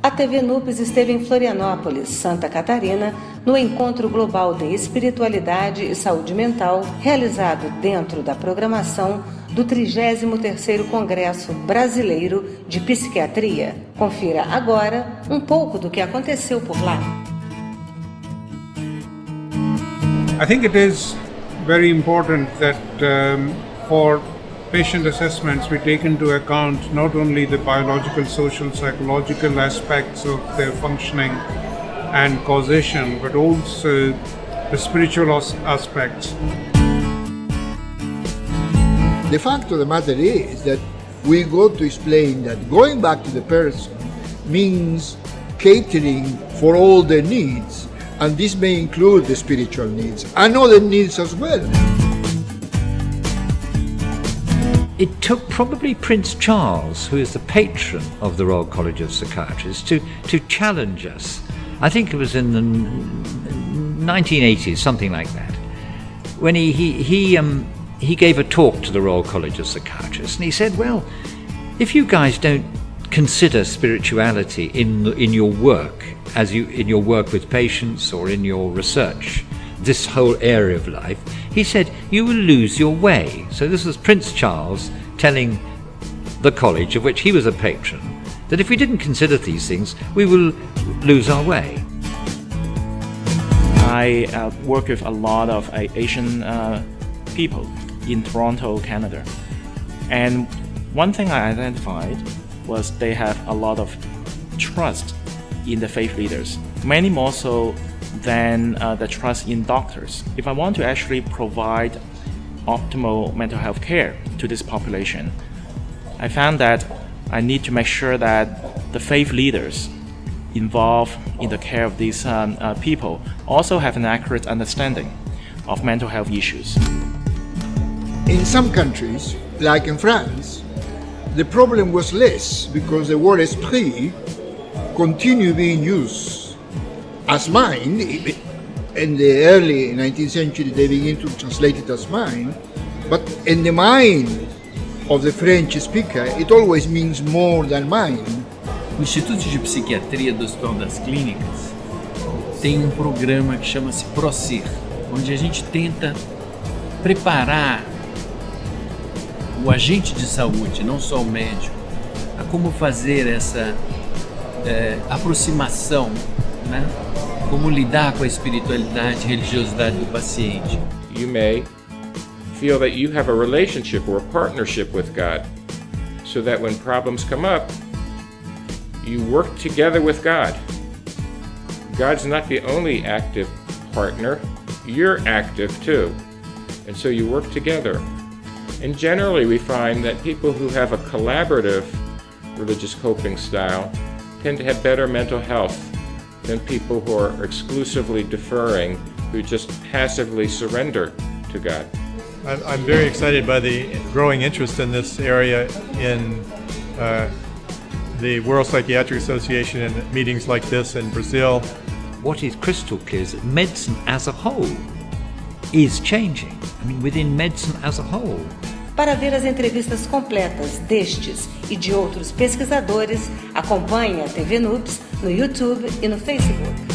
A TV NUPES esteve em Florianópolis, Santa Catarina, no Encontro Global de Espiritualidade e Saúde Mental, realizado dentro da programação do 33º Congresso Brasileiro de Psiquiatria. Confira agora um pouco do que aconteceu por lá. I think it is very important that for patient assessments we take into account not only the biological, social, psychological aspects of their functioning and causation, but also the spiritual aspects. The fact of the matter is that we got to explain that going back to the person means catering for all their needs, and this may include the spiritual needs and other needs as well. It took probably Prince Charles, who is the patron of the Royal College of Psychiatrists, to challenge us. I think it was in the 1980s, something like that, when he gave a talk to the Royal College of Psychiatrists, and he said, well, if you guys don't consider spirituality in your work, in your work with patients or in your research, this whole area of life, he said, you will lose your way. So this was Prince Charles telling the college, of which he was a patron, that if we didn't consider these things, we will lose our way. I work with a lot of Asian people in Toronto, Canada. And one thing I identified was they have a lot of trust in the faith leaders, many more so than the trust in doctors. If I want to actually provide optimal mental health care to this population, I found that I need to make sure that the faith leaders involved in the care of these people also have an accurate understanding of mental health issues. In some countries, like in France, the problem was less because the word esprit continued being used as mind. In the early 19th century, they began to translate it as mind, but in the mind of the French speaker, it always means more than mind. O Instituto de Psiquiatria do Hospital das Clínicas tem programa que chama-se ProSer, onde a gente tenta preparar o agente de saúde, não só o médico, a como fazer essa aproximação, né? Como lidar com a espiritualidade e religiosidade do paciente. You may feel that you have a relationship or a partnership with God, so that when problems come up, you work together with God. God's not the only active partner, you're active too, and so you work together. And generally we find that people who have a collaborative religious coping style tend to have better mental health than people who are exclusively deferring, who just passively surrender to God. I'm very excited by the growing interest in this area in the World Psychiatric Association and meetings like this in Brazil. What is crystal clear is that medicine as a whole is changing. I mean, within medicine as a whole. Para ver as entrevistas completas destes e de outros pesquisadores, acompanhe a TV NUPES no YouTube e no Facebook.